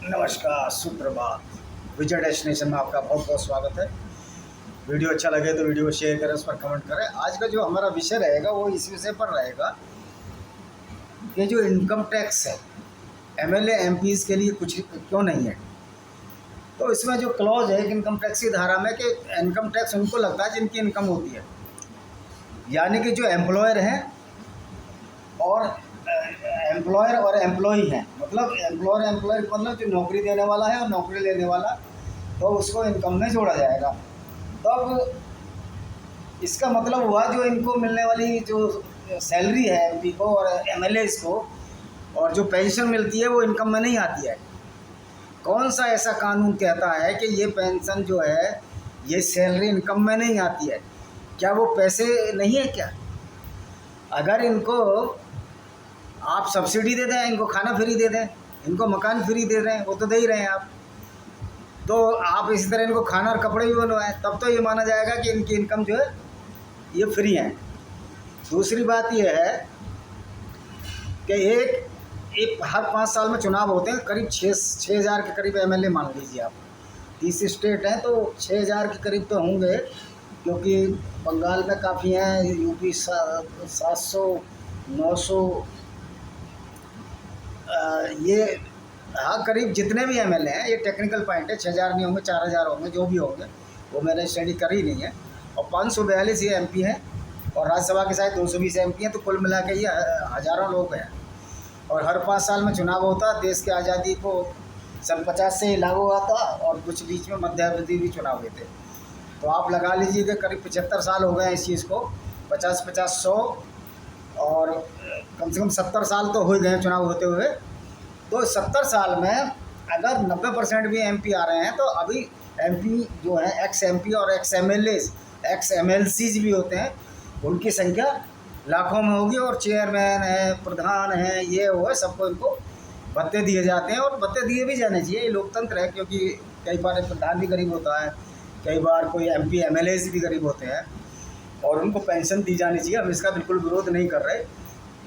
नमस्कार, सुप्रभात। विजय डेस्टिनेशन में आपका बहुत बहुत स्वागत है। वीडियो अच्छा लगे तो वीडियो को शेयर करें, उस पर कमेंट करें। आज का जो हमारा विषय रहेगा वो इस विषय पर रहेगा कि जो इनकम टैक्स है एमएलए एमपीज़ के लिए कुछ क्यों नहीं है। तो इसमें जो क्लॉज है इनकम टैक्स की धारा में कि इनकम टैक्स उनको लगता है जिनकी इनकम होती है, यानी कि जो एम्प्लॉयर हैं और एम्प्लॉयर और एम्प्लॉई हैं। मतलब एम्प्लॉयर मतलब जो नौकरी देने वाला है और नौकरी लेने वाला, तो उसको इनकम में जोड़ा जाएगा। तब इसका मतलब हुआ जो इनको मिलने वाली जो सैलरी है एमपी को और एमएलएस को, और जो पेंशन मिलती है वो इनकम में नहीं आती है। कौन सा ऐसा कानून कहता है कि ये पेंशन जो है ये सैलरी इनकम में नहीं आती है? क्या वो पैसे नहीं है क्या? अगर इनको आप सब्सिडी दे दें, इनको खाना फ्री दे दें, इनको मकान फ्री दे दें, वो तो दे ही रहे हैं आप, तो आप इसी तरह इनको खाना और कपड़े भी बनवाएं, तब तो ये माना जाएगा कि इनकी इनकम जो है ये फ्री है। दूसरी बात ये है कि एक हर 5 साल में चुनाव होते हैं, करीब 6,000 के करीब एमएलए मान लीजिए आप। 30 स्टेट हैं तो 6,000 के करीब तो होंगे, क्योंकि बंगाल में काफ़ी हैं, यूपी 700 900 ये, हाँ, करीब जितने भी एमएलए हैं, ये टेक्निकल पॉइंट है। 6,000 नहीं होंगे, 4,000 होंगे, जो भी होंगे वो मैंने स्टडी करी नहीं है। और 542 ये एमपी हैं और राज्यसभा के शायद 220 एमपी हैं, तो कुल मिला के ये हज़ारों लोग हैं। और हर 5 साल में चुनाव होता। देश की आज़ादी को सन 50 से लागू हुआ था और कुछ बीच में मध्यावधि भी चुनाव हुए थे। तो आप लगा लीजिए कि करीब 75 साल हो गए हैं इस चीज़ को। 50-50 100 और कम से कम 70 साल तो हो गए चुनाव होते हुए। तो 70 साल में अगर 90% भी एमपी आ रहे हैं, तो अभी एमपी जो है एक्स एमपी और एक्स एमएलए एक्स एमएलसीज भी होते हैं, उनकी संख्या लाखों में होगी। और चेयरमैन है, प्रधान है, ये वो है, सबको इनको भत्ते दिए जाते हैं और भत्ते दिए भी जाने चाहिए। ये लोकतंत्र है, क्योंकि कई बार प्रधान भी गरीब होता है, कई बार कोई एमपी एमएलए भी गरीब होते हैं और उनको पेंशन दी जानी चाहिए। हम इसका बिल्कुल विरोध नहीं कर रहे,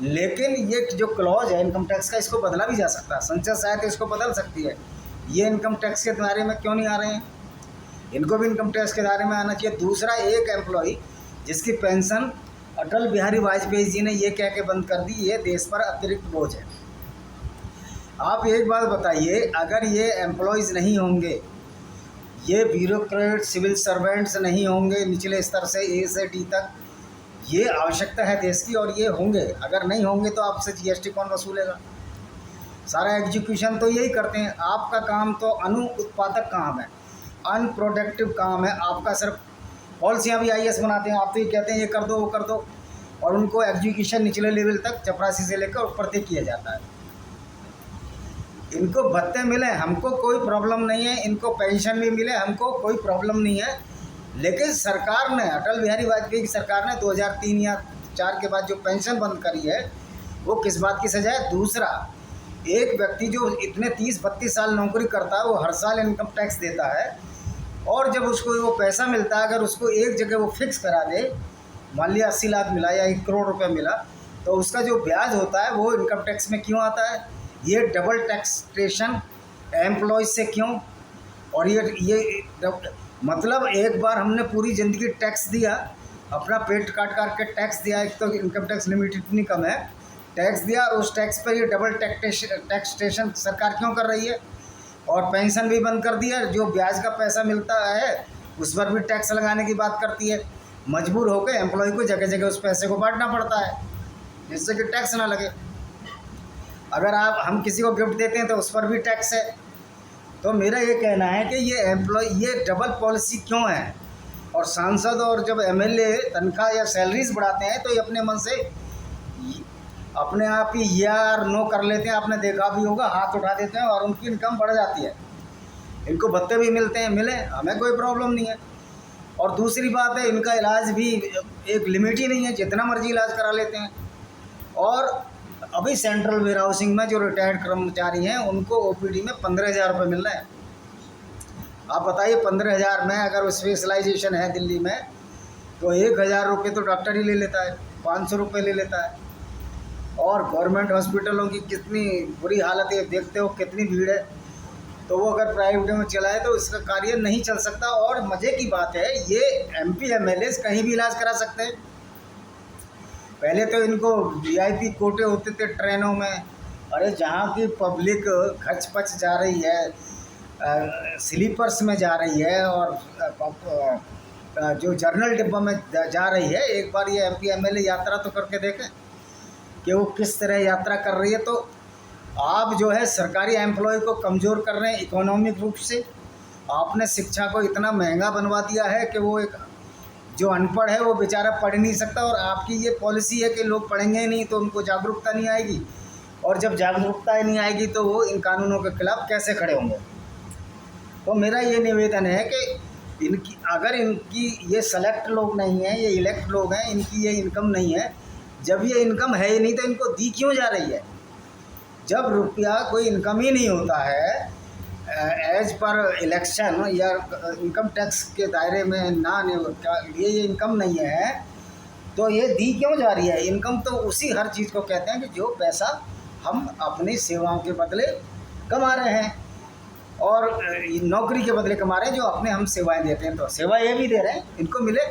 लेकिन ये जो क्लॉज है इनकम टैक्स का, इसको बदला भी जा सकता है। संसद शायद इसको बदल सकती है। ये इनकम टैक्स के दायरे में क्यों नहीं आ रहे हैं? इनको भी इनकम टैक्स के दायरे में आना चाहिए। दूसरा, एक एम्प्लॉई जिसकी पेंशन अटल बिहारी वाजपेयी जी ने ये कह के बंद कर दी, ये देश पर अतिरिक्त बोझ है। आप एक बात बताइए, अगर ये एम्प्लॉयज़ नहीं होंगे, ये ब्यूरोक्रेट सिविल सर्वेंट्स नहीं होंगे निचले स्तर से ए से डी तक, ये आवश्यकता है देश की और ये होंगे। अगर नहीं होंगे तो आपसे जीएसटी कौन वसूलेगा? सारा एग्जीक्यूशन तो यही करते हैं। आपका काम तो अनुत्पादक काम है, अनप्रोडक्टिव काम है आपका। सिर्फ पॉलिसियाँ भी आईएएस बनाते हैं, आप तो ये कहते हैं ये कर दो वो कर दो, और उनको एग्जीक्यूशन निचले लेवल तक चपरासी से लेकर ऊपर तक किया जाता है। इनको भत्ते मिले हमको कोई प्रॉब्लम नहीं है, इनको पेंशन भी मिले हमको कोई प्रॉब्लम नहीं है, लेकिन सरकार ने, अटल बिहारी वाजपेयी की सरकार ने 2003 या 4 के बाद जो पेंशन बंद करी है, वो किस बात की सजा है? दूसरा, एक व्यक्ति जो इतने 30-32 साल नौकरी करता है, वो हर साल इनकम टैक्स देता है, और जब उसको वो पैसा मिलता है, अगर उसको एक जगह वो फिक्स करा दे, मान लिया 80 लाख मिला या 1 करोड़ रुपये मिला, तो उसका जो ब्याज होता है वो इनकम टैक्स में क्यों आता है? ये डबल टैक्सेशन एम्प्लॉयज़ से क्यों? और ये मतलब एक बार हमने पूरी ज़िंदगी टैक्स दिया, अपना पेट काट काट के टैक्स दिया, एक तो इनकम टैक्स लिमिट इतनी कम है, टैक्स दिया और उस टैक्स पर ये डबल टैक्सेशन सरकार क्यों कर रही है? और पेंशन भी बंद कर दिया, जो ब्याज का पैसा मिलता है उस पर भी टैक्स लगाने की बात करती है। मजबूर होकर एम्प्लॉय को जगह जगह उस पैसे को बांटना पड़ता है जिससे कि टैक्स ना लगे। अगर हम किसी को गिफ्ट देते हैं तो उस पर भी टैक्स है। तो मेरा ये कहना है कि ये डबल पॉलिसी क्यों है? और सांसद और जब एमएलए तनख्वाह या सैलरीज बढ़ाते हैं तो ये अपने मन से अपने आप ही यार नो कर लेते हैं। आपने देखा भी होगा, हाथ उठा देते हैं और उनकी इनकम बढ़ जाती है। इनको भत्ते भी मिलते हैं, मिले, हमें कोई प्रॉब्लम नहीं है। और दूसरी बात है, इनका इलाज भी एक लिमिट ही नहीं है, जितना मर्जी इलाज करा लेते हैं। और अभी सेंट्रल वेयर हाउसिंग में जो रिटायर्ड कर्मचारी हैं उनको ओपीडी में 15,000 रुपये मिल रहे हैं। आप बताइए, 15,000 में अगर स्पेशलाइजेशन है दिल्ली में, तो 1,000 रुपये तो डॉक्टर ही ले लेता है, 500 रुपये ले लेता है। और गवर्नमेंट हॉस्पिटलों की कितनी बुरी हालत है, देखते हो कितनी भीड़ है। तो वो अगर प्राइवेट में चलाए तो इसका कार्य नहीं चल सकता। और मज़े की बात है, ये MP MLA कहीं भी इलाज करा सकते हैं। पहले तो इनको VIP कोटे होते थे ट्रेनों में। अरे जहाँ की पब्लिक खच पच जा रही है, स्लीपर्स में जा रही है और जो जर्नल डिब्बा में जा रही है, एक बार ये MP MLA यात्रा तो करके देखें कि वो किस तरह यात्रा कर रही है। तो आप जो है सरकारी एम्प्लॉय को कमज़ोर कर रहे हैं इकोनॉमिक रूप से। आपने शिक्षा को इतना महंगा बनवा दिया है कि वो एक जो अनपढ़ है वो बेचारा पढ़ नहीं सकता। और आपकी ये पॉलिसी है कि लोग पढ़ेंगे ही नहीं तो उनको जागरूकता नहीं आएगी, और जब जागरूकता ही नहीं आएगी तो वो इन कानूनों के खिलाफ कैसे खड़े होंगे। तो मेरा ये निवेदन है कि अगर इनकी ये सेलेक्ट लोग नहीं हैं, ये इलेक्ट लोग हैं, इनकी ये इनकम नहीं है, जब ये इनकम है ही नहीं तो इनको दी क्यों जा रही है। जब रुपया कोई इनकम ही नहीं होता है एज पर इलेक्शन या इनकम टैक्स के दायरे में ना ये इनकम नहीं है, तो ये दी क्यों जा रही है। इनकम तो उसी हर चीज़ को कहते हैं कि जो पैसा हम अपनी सेवाओं के बदले कमा रहे हैं और नौकरी के बदले कमा रहे हैं, जो अपने हम सेवाएं देते हैं। तो सेवा ये भी दे रहे हैं, इनको मिले।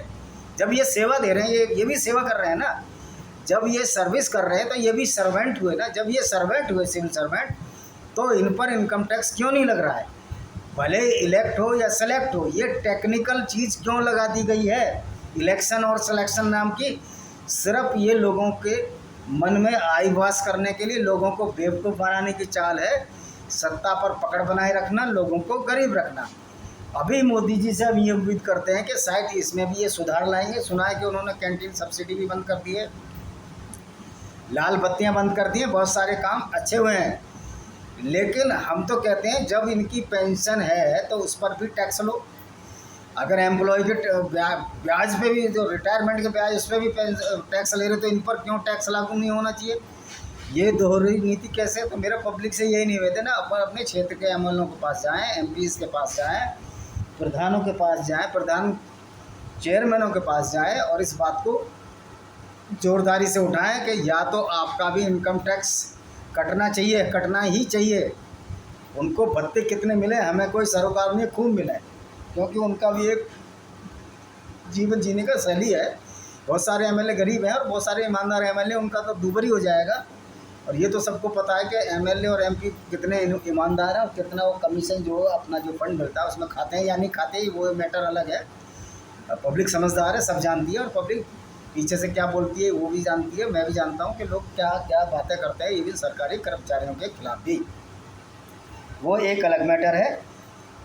जब ये सेवा दे रहे हैं, ये भी सेवा कर रहे हैं ना। जब ये सर्विस कर रहे हैं तो ये भी सर्वेंट हुए ना। जब ये सर्वेंट हुए, सिविल सर्वेंट, तो इन पर इनकम टैक्स क्यों नहीं लग रहा है। भले इलेक्ट हो या सेलेक्ट हो, ये टेक्निकल चीज़ क्यों लगा दी गई है इलेक्शन और सिलेक्शन नाम की। सिर्फ ये लोगों के मन में आईवास करने के लिए, लोगों को बेवकूफ़ बनाने की चाल है। सत्ता पर पकड़ बनाए रखना, लोगों को गरीब रखना। अभी मोदी जी से हम ये उम्मीद करते हैं कि शायद इसमें भी ये सुधार लाएंगे। सुना है कि उन्होंने कैंटीन सब्सिडी भी बंद कर दी है, लाल बत्तियां बंद कर दी हैं, बहुत सारे काम अच्छे हुए हैं। लेकिन हम तो कहते हैं जब इनकी पेंशन है तो उस पर भी टैक्स लो। अगर एम्प्लॉय के ब्याज पे भी, जो रिटायरमेंट के ब्याज, उस पर भी टैक्स ले रहे तो इन पर क्यों टैक्स लागू नहीं होना चाहिए। ये दोहरी नीति कैसे। तो मेरा पब्लिक से यही निवेदन है, अपन अपने क्षेत्र के MLA के पास जाएँ, MPs के पास जाएँ, प्रधानों के पास जाएँ, प्रधान चेयरमैनों के पास जाएँ और इस बात को जोरदारी से उठाएं कि या तो आपका भी इनकम टैक्स कटना चाहिए, कटना ही चाहिए। उनको भत्ते कितने मिले हमें कोई सरोकार नहीं, खूब मिले, क्योंकि उनका भी एक जीवन जीने का शैली है। बहुत सारे MLA गरीब हैं और बहुत सारे ईमानदार MLA, उनका तो दुबर ही हो जाएगा। और ये तो सबको पता है कि MLA और MP कितने ईमानदार हैं और कितना वो कमीशन जो अपना जो फंड मिलता है उसमें खाते हैं या नहीं खाते, वो मैटर अलग है। पब्लिक समझदार है, सब जानती है, और पब्लिक पीछे से क्या बोलती है वो भी जानती है। मैं भी जानता हूँ कि लोग क्या क्या बातें करते हैं, ये भी सरकारी कर्मचारियों के खिलाफ भी, वो एक अलग मैटर है।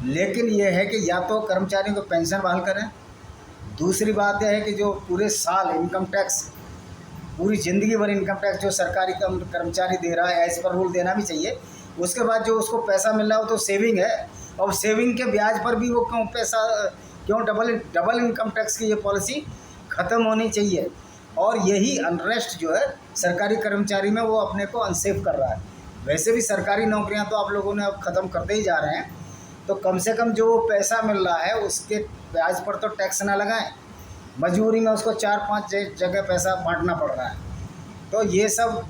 लेकिन ये है कि या तो कर्मचारियों को पेंशन बहाल करें। दूसरी बात यह है कि जो पूरे साल इनकम टैक्स, पूरी ज़िंदगी भर इनकम टैक्स जो सरकारी कर्मचारी दे रहा है, एज पर रूल देना भी चाहिए। उसके बाद जो उसको पैसा मिल रहा है वो तो सेविंग है, और सेविंग के ब्याज पर भी वो क्यों पैसा, क्यों डबल इनकम टैक्स की ये पॉलिसी ख़त्म होनी चाहिए। और यही अनरेस्ट जो है सरकारी कर्मचारी में, वो अपने को अनसेफ कर रहा है। वैसे भी सरकारी नौकरियां तो आप लोगों ने अब ख़त्म करते ही जा रहे हैं, तो कम से कम जो पैसा मिल रहा है उसके ब्याज पर तो टैक्स ना लगाएं। मजबूरी में उसको 4-5 जगह पैसा बांटना पड़ रहा है। तो ये सब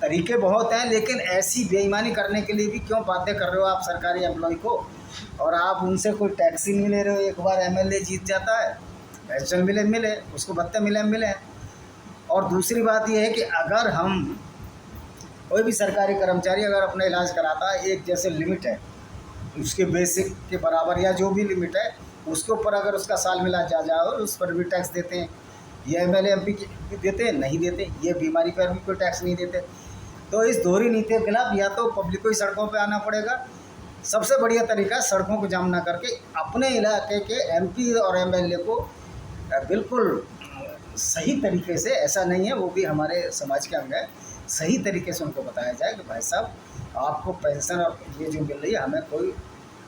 तरीके बहुत हैं, लेकिन ऐसी बेईमानी करने के लिए भी क्यों बाध्य कर रहे हो आप सरकारी एम्प्लॉय को। और आप उनसे कोई टैक्स ही नहीं ले रहे हो। एक बार MLA जीत जाता है, पेंशन मिले, उसको भत्ते मिले। और दूसरी बात यह है कि अगर हम कोई भी सरकारी कर्मचारी अगर अपना इलाज कराता है, एक जैसे लिमिट है उसके बेसिक के बराबर या जो भी लिमिट है उसके ऊपर अगर उसका साल मिला जाए और उस पर भी टैक्स देते हैं। ये MLA MP देते हैं, नहीं देते। ये बीमारी पर भी कोई टैक्स नहीं देते। तो इस दोहरी नीति के खिलाफ या तो पब्लिक को ही सड़कों पर आना पड़ेगा। सबसे बढ़िया तरीका सड़कों को जाम ना करके अपने इलाके के MP और MLA को बिल्कुल सही तरीके से, ऐसा नहीं है वो भी हमारे समाज के अंग है, सही तरीके से उनको बताया जाए कि भाई साहब आपको पेंशन और ये जो मिल रही है, हमें कोई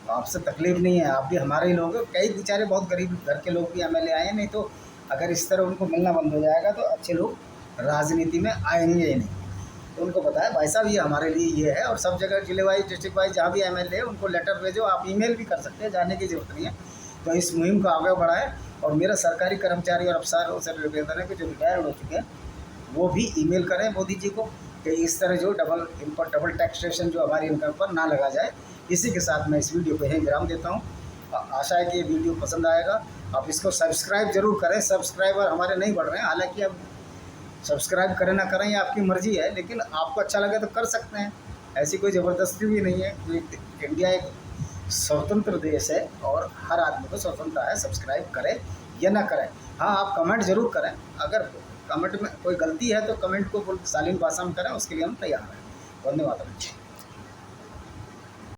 आपसे तकलीफ़ नहीं है, आप भी हमारे ही लोग हैं। कई बेचारे बहुत गरीब घर के लोग भी MLA आए हैं, नहीं तो अगर इस तरह उनको मिलना बंद हो जाएगा तो अच्छे लोग राजनीति में आएंगे ही नहीं। तो उनको बताया भाई साहब ये हमारे लिए ये है। और सब जगह जिले वाइज, डिस्ट्रिक्ट वाइज जहाँ भी MLA है उनको लेटर भेजो, आप ईमेल भी कर सकते हैं, जाने की ज़रूरत नहीं है। तो इस मुहिम को आगे बढ़ाएं। और मेरा सरकारी कर्मचारी और अफसरों से निवेदन है कि जो रिटायर हो चुके हैं वो भी ईमेल करें मोदी जी को कि इस तरह जो डबल टैक्सेशन जो हमारी इनकम पर ना लगा जाए। इसी के साथ मैं इस वीडियो को यहीं विराम देता हूँ। आशा है कि ये वीडियो पसंद आएगा। आप इसको सब्सक्राइब जरूर करें। सब्सक्राइबर हमारे नहीं बढ़ रहे हैं, हालांकि अब सब्सक्राइब करें ना करें ये आपकी मर्ज़ी है, लेकिन आपको अच्छा लगे तो कर सकते हैं, ऐसी कोई ज़बरदस्ती भी नहीं है। इंडिया एक स्वतंत्र देश है और हर आदमी को स्वतंत्रता है सब्सक्राइब करें या ना करें। हाँ, आप कमेंट ज़रूर करें, अगर कमेंट में कोई गलती है तो कमेंट को शालीन भाषा में करें, उसके लिए हम तैयार हैं। धन्यवाद।